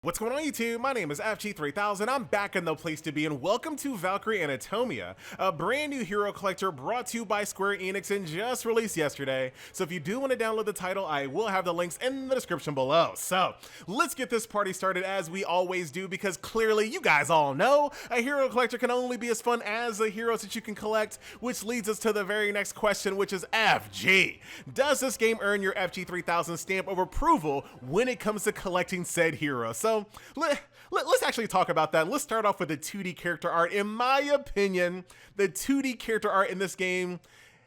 What's going on YouTube? My name is FG3000, I'm back in the place to be, and welcome to Valkyrie Anatomia, a brand new hero collector brought to you by Square Enix and just released yesterday. So if you do want to download the title, I will have the links in the description below. So let's get this party started as we always do, because clearly you guys all know a hero collector can only be as fun as the heroes that you can collect, which leads us to the very next question, which is FG. Does this game earn your FG3000 stamp of approval when it comes to collecting said hero? So let's actually talk about that. Let's start off with the 2D character art. In my opinion, the 2D character art in this game,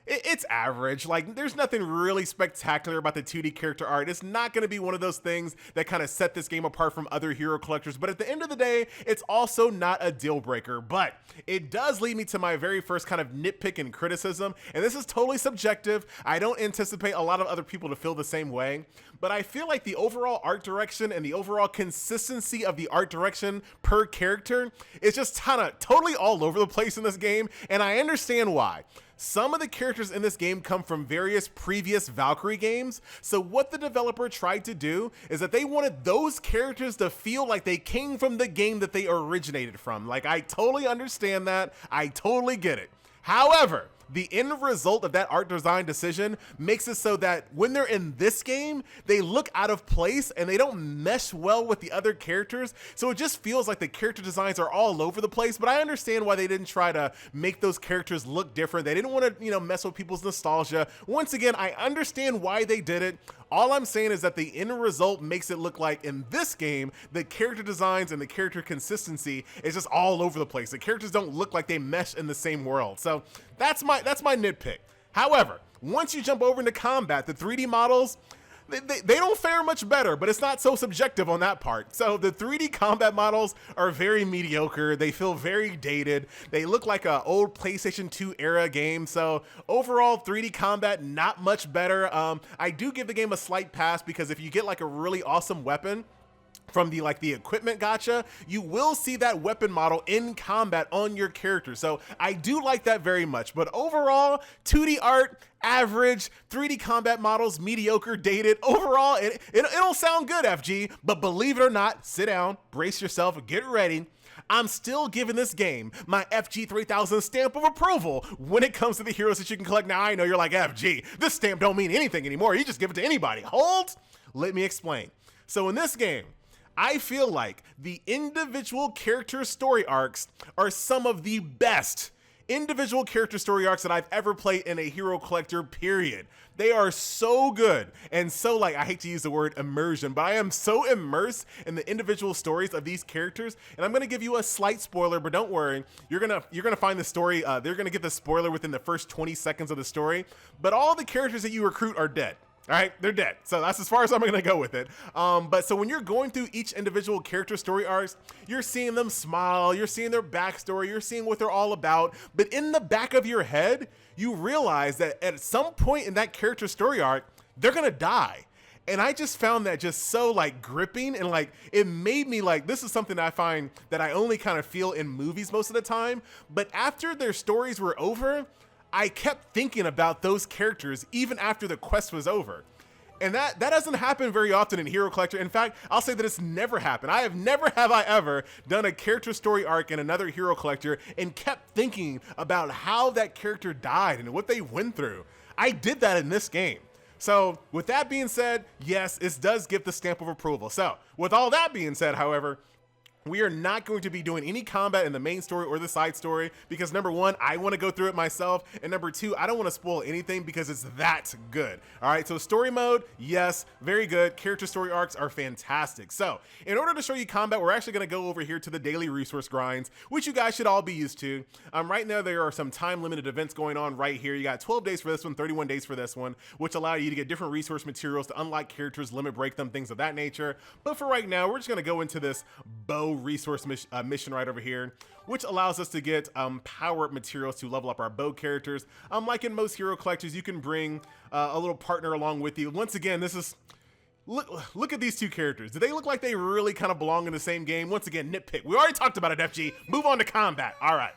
it's average. Like, there's nothing really spectacular about the 2D character art. It's not going to be one of those things that kind of set this game apart from other hero collectors, but at the end of the day, it's also not a deal breaker. But it does lead me to my very first kind of nitpick and criticism, and this is totally subjective. I don't anticipate a lot of other people to feel the same way, but I feel like the overall art direction and the overall consistency of the art direction per character is just kind of totally all over the place in this game, and I understand why. Some of the characters in this game come from various previous Valkyrie games, so what the developer tried to do is that they wanted those characters to feel like they came from the game that they originated from. Like, I totally understand that, I totally get it. However, the end result of that art design decision makes it so that when they're in this game, they look out of place and they don't mesh well with the other characters. So it just feels like the character designs are all over the place, but I understand why they didn't try to make those characters look different. They didn't want to, mess with people's nostalgia. Once again, I understand why they did it. All I'm saying is that the end result makes it look like in this game, the character designs and the character consistency is just all over the place. The characters don't look like they mesh in the same world. So that's my nitpick. However, once you jump over into combat, the 3D models, they don't fare much better, but it's not so subjective on that part. So the 3D combat models are very mediocre. They feel very dated. They look like an old PlayStation 2 era game. So overall, 3D combat, not much better. I do give the game a slight pass because if you get like a really awesome weapon from the equipment gacha, you will see that weapon model in combat on your character. So I do like that very much, but overall, 2D art, average, 3D combat models, mediocre, dated. Overall, it'll sound good, FG, but believe it or not, sit down, brace yourself, get ready. I'm still giving this game my FG3000 stamp of approval when it comes to the heroes that you can collect. Now, I know you're like, FG, this stamp don't mean anything anymore. You just give it to anybody. Hold, let me explain. So in this game, I feel like the individual character story arcs are some of the best individual character story arcs that I've ever played in a hero collector, period. They are so good and so, I hate to use the word immersion, but I am so immersed in the individual stories of these characters. And I'm gonna give you a slight spoiler, but don't worry, you're gonna find the story. They're gonna get the spoiler within the first 20 seconds of the story. But all the characters that you recruit are dead. All right, they're dead. So that's as far as I'm gonna go with it. But so when you're going through each individual character story arcs, you're seeing them smile, you're seeing their backstory, you're seeing what they're all about. But in the back of your head, you realize that at some point in that character story arc, they're gonna die. And I just found that just so gripping, and it made me this is something that I find that I only kind of feel in movies most of the time. But after their stories were over, I kept thinking about those characters even after the quest was over. And that doesn't happen very often in Hero Collector. In fact, I'll say that it's never happened. I have never ever done a character story arc in another Hero Collector and kept thinking about how that character died and what they went through. I did that in this game. So with that being said, yes, it does give the stamp of approval. So with all that being said, however, we are not going to be doing any combat in the main story or the side story because number one, I want to go through it myself, and number two, I don't want to spoil anything because it's that good. All right, so story mode, yes, very good. Character story arcs are fantastic. So in order to show you combat, we're actually going to go over here to the daily resource grinds, which you guys should all be used to. Right now, there are some time limited events going on right here. You got 12 days for this one, 31 days for this one, which allow you to get different resource materials to unlock characters, limit break them, things of that nature. But for right now, we're just going to go into this bow resource mission right over here, which allows us to get power-up materials to level up our bow characters. Like in most hero collectors, you can bring a little partner along with you. Once again, this is look at these two characters. Do they look like they really kind of belong in the same game? Once again, nitpick. We already talked about it, FG. Move on to combat. All right.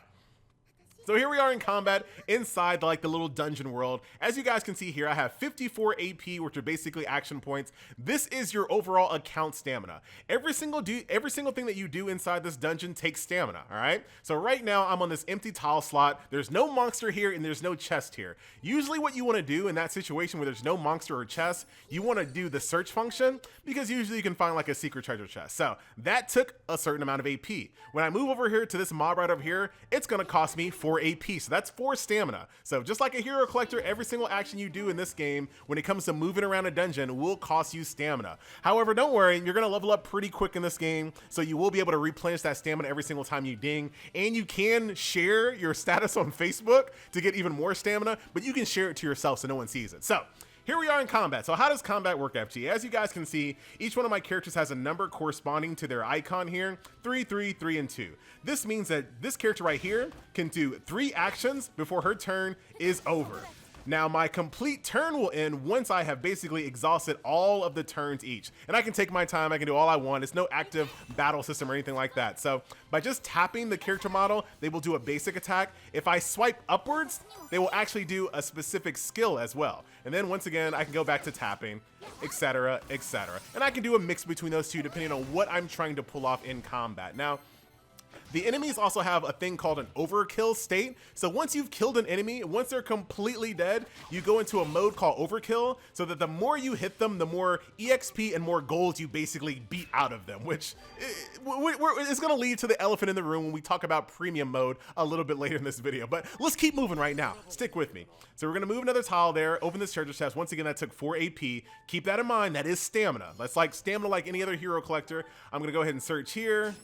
So here we are in combat inside like the little dungeon world. As you guys can see here, I have 54 AP, which are basically action points. This is your overall account stamina. Every single thing that you do inside this dungeon takes stamina, all right? So right now I'm on this empty tile slot. There's no monster here and there's no chest here. Usually what you want to do in that situation where there's no monster or chest, you want to do the search function because usually you can find like a secret treasure chest. So that took a certain amount of AP. When I move over here to this mob right over here, it's going to cost me 4 AP, so that's 4 stamina. So just like a hero collector, every single action you do in this game when it comes to moving around a dungeon will cost you stamina. However, don't worry, you're gonna level up pretty quick in this game, so you will be able to replenish that stamina every single time you ding, and you can share your status on Facebook to get even more stamina, but you can share it to yourself so no one sees it. So here we are in combat. So how does combat work, FG? As you guys can see, each one of my characters has a number corresponding to their icon here, 3, 3, 3, and 2. This means that this character right here can do 3 actions before her turn is over. Now, my complete turn will end once I have basically exhausted all of the turns each. And I can take my time, I can do all I want. It's no active battle system or anything like that. So by just tapping the character model, they will do a basic attack. If I swipe upwards, they will actually do a specific skill as well. And then once again, I can go back to tapping, etc., etc. And I can do a mix between those two depending on what I'm trying to pull off in combat. Now, the enemies also have a thing called an overkill state. So once you've killed an enemy, once they're completely dead, you go into a mode called overkill, so that the more you hit them, the more EXP and more gold you basically beat out of them, which is going to lead to the elephant in the room when we talk about premium mode a little bit later in this video. But let's keep moving right now. Stick with me. So we're going to move another tile there, open this treasure chest. Once again, that took 4 AP. Keep that in mind. That is stamina. That's like stamina like any other hero collector. I'm going to go ahead and search here.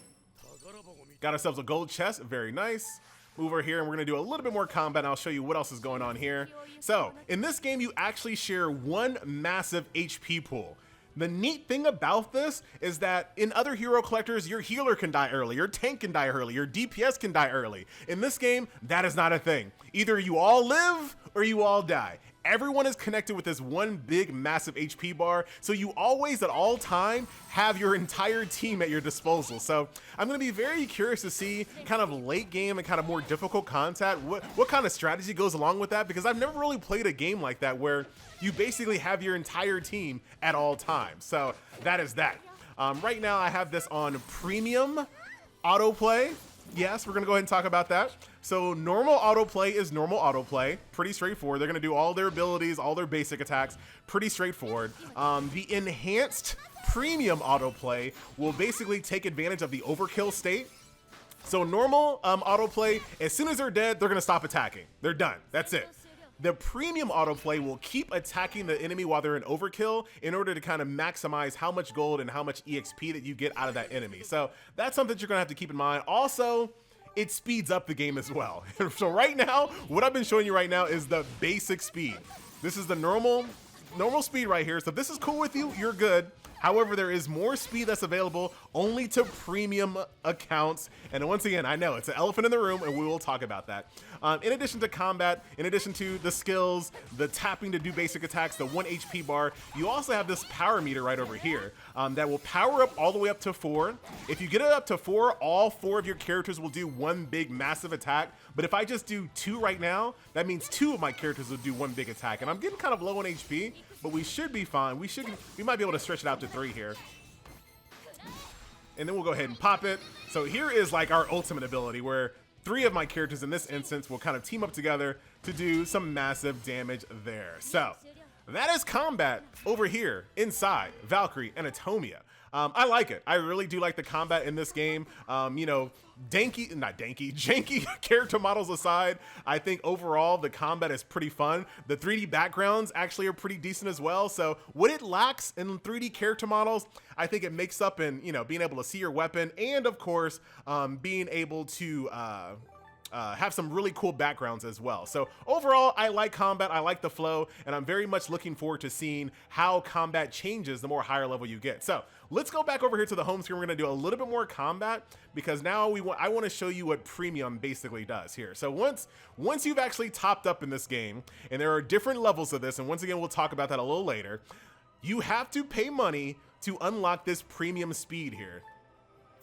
Got ourselves a gold chest, very nice. Move over here and we're gonna do a little bit more combat and I'll show you what else is going on here. So, in this game you actually share one massive HP pool. The neat thing about this is that in other hero collectors, your healer can die early, your tank can die early, your DPS can die early. In this game, that is not a thing. Either you all live or you all die. Everyone is connected with this one big massive HP bar, so you always at all time have your entire team at your disposal. So I'm going to be very curious to see kind of late game and kind of more difficult content, what kind of strategy goes along with that, because I've never really played a game like that where you basically have your entire team at all times. So that is that. Right now I have this on premium autoplay. Yes, we're gonna go ahead and talk about that. So normal autoplay is normal autoplay, pretty straightforward. They're gonna do all their abilities, all their basic attacks, pretty straightforward. The enhanced premium autoplay will basically take advantage of the overkill state. So normal autoplay, as soon as they're dead, they're gonna stop attacking. They're done, that's it. The premium autoplay will keep attacking the enemy while they're in overkill in order to kind of maximize how much gold and how much EXP that you get out of that enemy. So that's something that you're gonna have to keep in mind. Also, it speeds up the game as well. So right now, what I've been showing you right now is the basic speed. This is the normal speed right here. So if this is cool with you, you're good. However, there is more speed that's available only to premium accounts. And once again, I know it's an elephant in the room and we will talk about that. In addition to combat, in addition to the skills, the tapping to do basic attacks, the 1 HP bar, you also have this power meter right over here that will power up all the way up to 4. If you get it up to 4, all 4 of your characters will do one big massive attack. But if I just do 2 right now, that means 2 of my characters will do one big attack. And I'm getting kind of low on HP, but we should be fine. We might be able to stretch it out to 3 here. And then we'll go ahead and pop it. So here is like our ultimate ability where 3 of my characters in this instance will kind of team up together to do some massive damage there. So that is combat over here inside Valkyrie Anatomia. I like it. I really do like the combat in this game. You know, janky character models aside, I think overall the combat is pretty fun. The 3D backgrounds actually are pretty decent as well. So what it lacks in 3D character models, I think it makes up in, you know, being able to see your weapon and of course, being able to have some really cool backgrounds as well. So overall, I like combat, I like the flow, and I'm very much looking forward to seeing how combat changes the more higher level you get. So let's go back over here to the home screen. We're gonna do a little bit more combat because now I wanna show you what premium basically does here. So once you've actually topped up in this game, and there are different levels of this, and once again, we'll talk about that a little later, you have to pay money to unlock this premium speed here.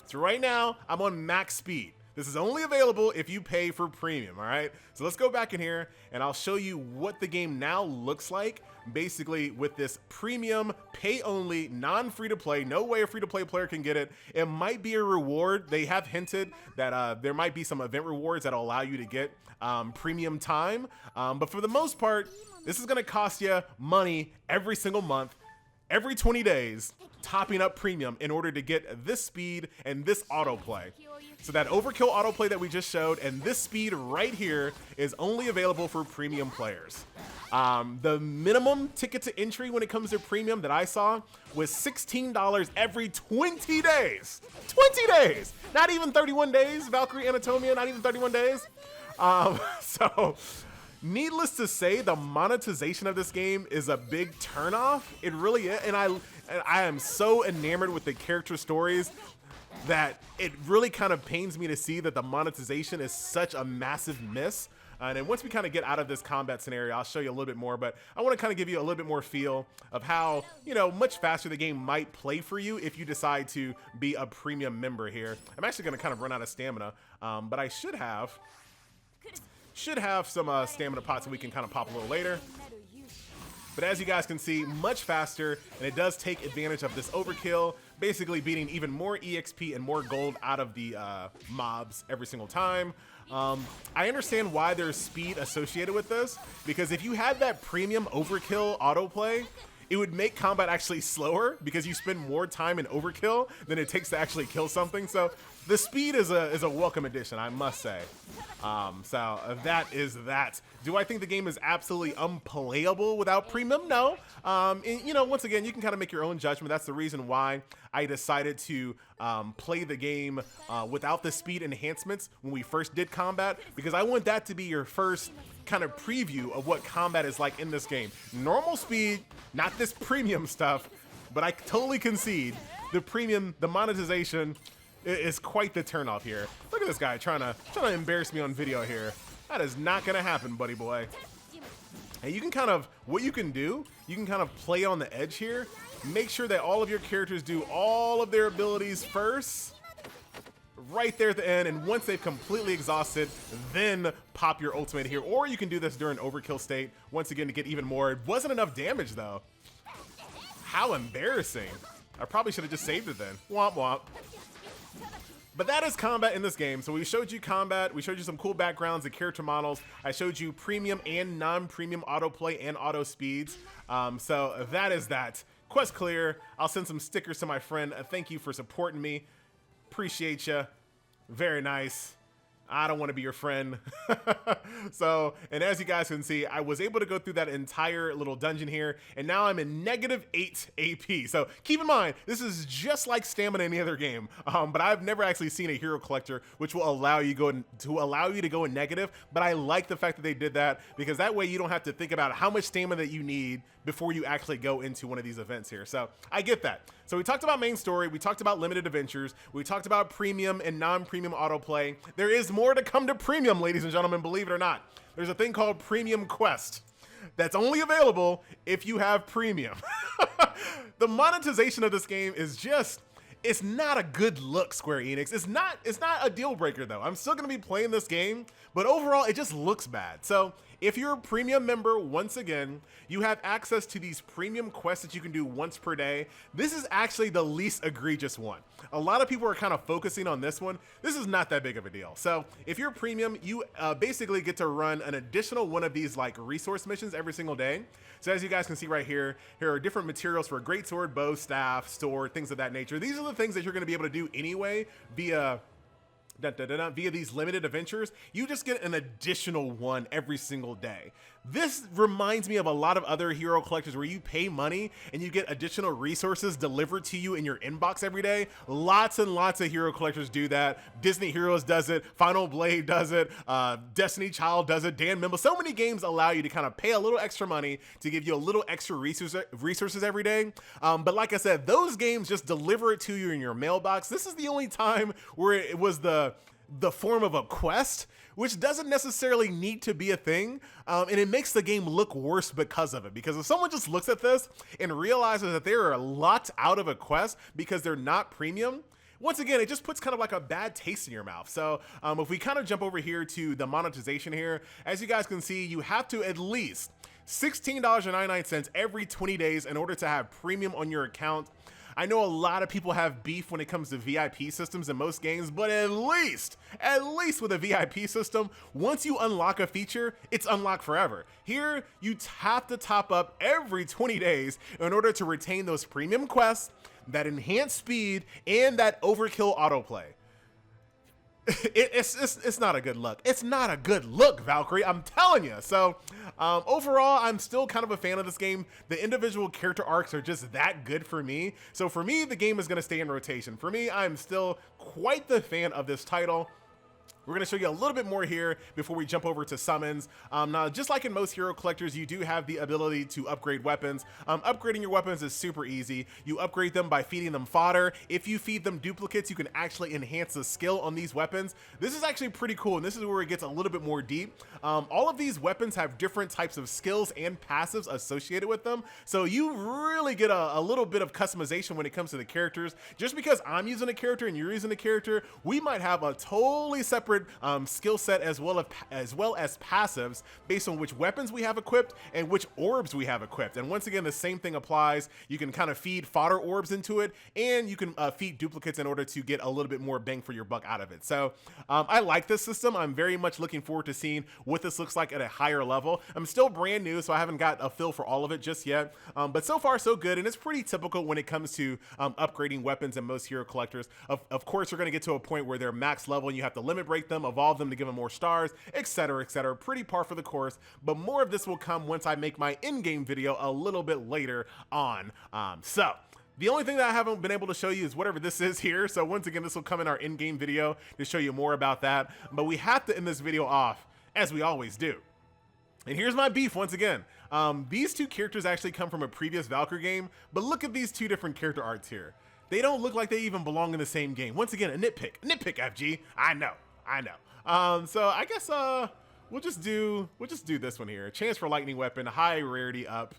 So right now, I'm on max speed. This is only available if you pay for premium, all right? So let's go back in here and I'll show you what the game now looks like, basically with this premium, pay only, non-free-to-play, no way a free-to-play player can get it. It might be a reward. They have hinted that there might be some event rewards that'll allow you to get premium time. But for the most part, this is gonna cost you money every single month, every 20 days, topping up premium in order to get this speed and this autoplay. So that overkill autoplay that we just showed and this speed right here is only available for premium players. The minimum ticket to entry when it comes to premium that I saw was $16 every 20 days. 20 days! Not even 31 days, Valkyrie Anatomia, not even 31 days. So needless to say, the monetization of this game is a big turnoff. It really is, and I am so enamored with the character stories that it really kind of pains me to see that the monetization is such a massive miss. And then once we kind of get out of this combat scenario, I'll show you a little bit more, but I want to kind of give you a little bit more feel of how, you know, much faster the game might play for you if you decide to be a premium member here. I'm actually going to kind of run out of stamina, but I should have some stamina pots that we can kind of pop a little later. But as you guys can see, much faster, and it does take advantage of this overkill, basically beating even more EXP and more gold out of the mobs every single time. I understand why there's speed associated with this, because if you had that premium overkill autoplay, it would make combat actually slower because you spend more time in overkill than it takes to actually kill something. So the speed is a welcome addition, I must say. So that is that. Do I think the game is absolutely unplayable without premium? No. And, you know, once again, you can kind of make your own judgment. That's the reason why I decided to play the game without the speed enhancements when we first did combat, because I want that to be your first kind of preview of what combat is like in this game. Normal speed, not this premium stuff, but I totally concede the premium, the monetization is quite the turnoff here. Look at this guy trying to embarrass me on video here. That is not gonna happen, buddy boy. And you can kind of, what you can do, you can kind of play on the edge here. Make sure that all of your characters do all of their abilities first, right there at the end, and once they've completely exhausted, then pop your ultimate here. Or you can do this during overkill state, once again, to get even more. It wasn't enough damage, though. How embarrassing. I probably should have just saved it then. Womp womp. But that is combat in this game. So we showed you combat, we showed you some cool backgrounds and character models. I showed you premium and non-premium autoplay and auto speeds. So that is that. Quest clear. I'll send some stickers to my friend. Thank you for supporting me. Appreciate you. Very nice. I don't want to be your friend. So, and as you guys can see, I was able to go through that entire little dungeon here, and now I'm in -8 AP. So keep in mind, this is just like stamina in any other game, but I've never actually seen a hero collector which will allow you to go in negative. But I like the fact that they did that, because that way you don't have to think about how much stamina that you need before you actually go into one of these events here. So I get that. So we talked about main story, we talked about limited adventures, we talked about premium and non-premium autoplay. There is more to come to premium, ladies and gentlemen, believe it or not. There's a thing called Premium Quest that's only available if you have premium. The monetization of this game is just, it's not a good look, Square Enix. It's not a deal breaker though. I'm still gonna be playing this game, but overall it just looks bad. So if you're a premium member, once again, you have access to these premium quests that you can do once per day. This is actually the least egregious one. A lot of people are kind of focusing on this one. This is not that big of a deal. So if you're premium, you basically get to run an additional one of these like resource missions every single day. So as you guys can see right here, here are different materials for a greatsword, bow, staff, sword, things of that nature. These are the things that you're going to be able to do anyway via these limited adventures. You just get an additional one every single day. This reminds me of a lot of other hero collectors where you pay money and you get additional resources delivered to you in your inbox every day. Lots and lots of hero collectors do that. Disney Heroes does it. Final Blade does it. Destiny Child does it. Dan Mimble. So many games allow you to kind of pay a little extra money to give you a little extra resources every day. But like I said, those games just deliver it to you in your mailbox. This is the only time where it was the form of a quest, which doesn't necessarily need to be a thing, and it makes the game look worse because of it. Because if someone just looks at this and realizes that they are locked out of a quest because they're not premium, once again, it just puts kind of like a bad taste in your mouth. So if we kind of jump over here to the monetization here, as you guys can see, you have to at least $16.99 every 20 days in order to have premium on your account. I know a lot of people have beef when it comes to VIP systems in most games, but at least with a VIP system, once you unlock a feature, it's unlocked forever. Here, you have to top up every 20 days in order to retain those premium quests, that enhanced speed, and that overkill autoplay. It's not a good look. It's not a good look, Valkyrie, I'm telling you. So overall, I'm still kind of a fan of this game. The individual character arcs are just that good for me. So for me, the game is going to stay in rotation. For me, I'm still quite the fan of this title. We're going to show you a little bit more here before we jump over to summons. Now, just like in most hero collectors, you do have the ability to upgrade weapons. Upgrading your weapons is super easy. You upgrade them by feeding them fodder. If you feed them duplicates, you can actually enhance the skill on these weapons. This is actually pretty cool, and this is where it gets a little bit more deep. All of these weapons have different types of skills and passives associated with them, so you really get a little bit of customization when it comes to the characters. Just because I'm using a character and you're using a character, we might have a totally separate skill set as well as passives based on which weapons we have equipped and which orbs we have equipped. And once again, the same thing applies. You can kind of feed fodder orbs into it, and you can feed duplicates in order to get a little bit more bang for your buck out of it. So I like this system. I'm very much looking forward to seeing what this looks like at a higher level. I'm still brand new, so I haven't got a feel for all of it just yet, but so far so good, and it's pretty typical when it comes to upgrading weapons in most hero collectors. Of course, you're going to get to a point where they're max level and you have to limit break them, evolve them to give them more stars, etc., etc. Pretty par for the course, but more of this will come once I make my in-game video a little bit later on. So the only thing that I haven't been able to show you is whatever this is here. So once again, this will come in our in-game video to show you more about that, but we have to end this video off as we always do. And here's my beef once again. These two characters actually come from a previous Valkyrie game, but look at these two different character arts here. They don't look like they even belong in the same game. Once again, a nitpick, FG. I know. So I guess we'll just do this one here. A chance for lightning weapon, high rarity up.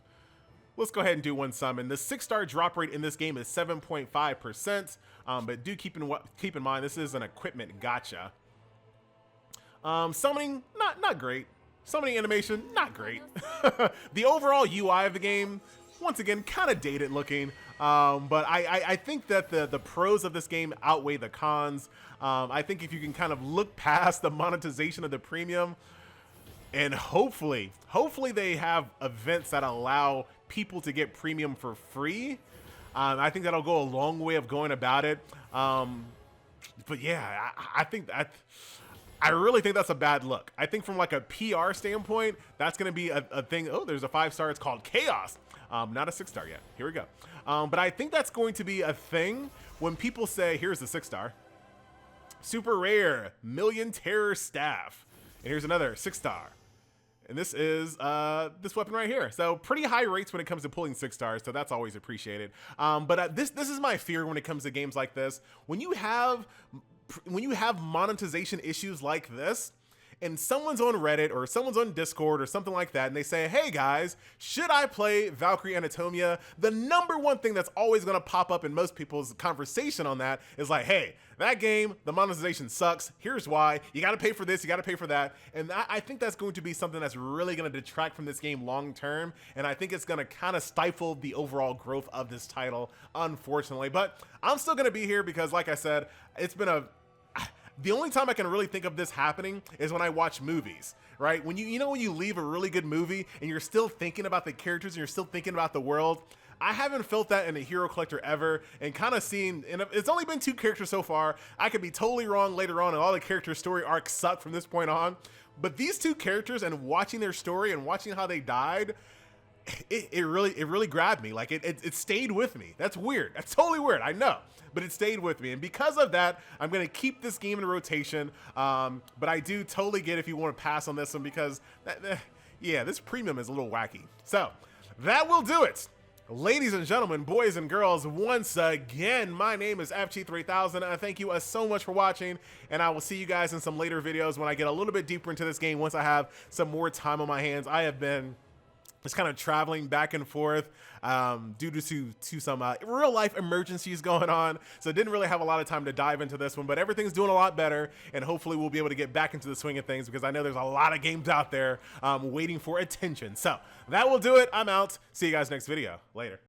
Let's go ahead and do one summon. The 6-star drop rate in this game is 7.5%, but do keep in mind this is an equipment gacha. Summoning, not great. Summoning animation, not great. The overall UI of the game, once again, kind of dated looking. But I think that the pros of this game outweigh the cons. I think if you can kind of look past the monetization of the premium, and hopefully they have events that allow people to get premium for free, I think that'll go a long way of going about it. But yeah, I really think that's a bad look. I think from like a PR standpoint, that's going to be a thing. Oh, there's a 5-star. It's called Chaos. Not a 6-star yet. Here we go. But I think that's going to be a thing when people say, here's the 6-star. Super rare, Million Terror Staff. And here's another 6-star. And this is this weapon right here. So pretty high rates when it comes to pulling 6 stars, so that's always appreciated. But this is my fear when it comes to games like this. When you have monetization issues like this, and someone's on Reddit or someone's on Discord or something like that, and they say, hey guys, should I play Valkyrie Anatomia? The number one thing that's always gonna pop up in most people's conversation on that is like, hey, that game, the monetization sucks. Here's why. You gotta pay for this, you gotta pay for that. And I think that's going to be something that's really gonna detract from this game long term, and I think it's gonna kind of stifle the overall growth of this title, unfortunately. But I'm still gonna be here because, like I said, it's been the only time I can really think of this happening is when I watch movies, right? When you know when you leave a really good movie and you're still thinking about the characters and you're still thinking about the world. I haven't felt that in a hero collector ever, and kind of seen, and it's only been 2 characters so far. I could be totally wrong later on, and all the character story arcs suck from this point on. But these 2 characters and watching their story and watching how they died, it really grabbed me. Like it stayed with me. That's weird. That's totally weird. I know, but it stayed with me. And because of that, I'm going to keep this game in rotation. But I do totally get if you want to pass on this one because yeah, this premium is a little wacky. So that will do it. Ladies and gentlemen, boys and girls, once again, my name is FG3000. I thank you so much for watching, and I will see you guys in some later videos when I get a little bit deeper into this game once I have some more time on my hands. I have been just kind of traveling back and forth due to some real life emergencies going on. So didn't really have a lot of time to dive into this one, but everything's doing a lot better, and hopefully we'll be able to get back into the swing of things, because I know there's a lot of games out there waiting for attention. So that will do it. I'm out. See you guys next video. Later.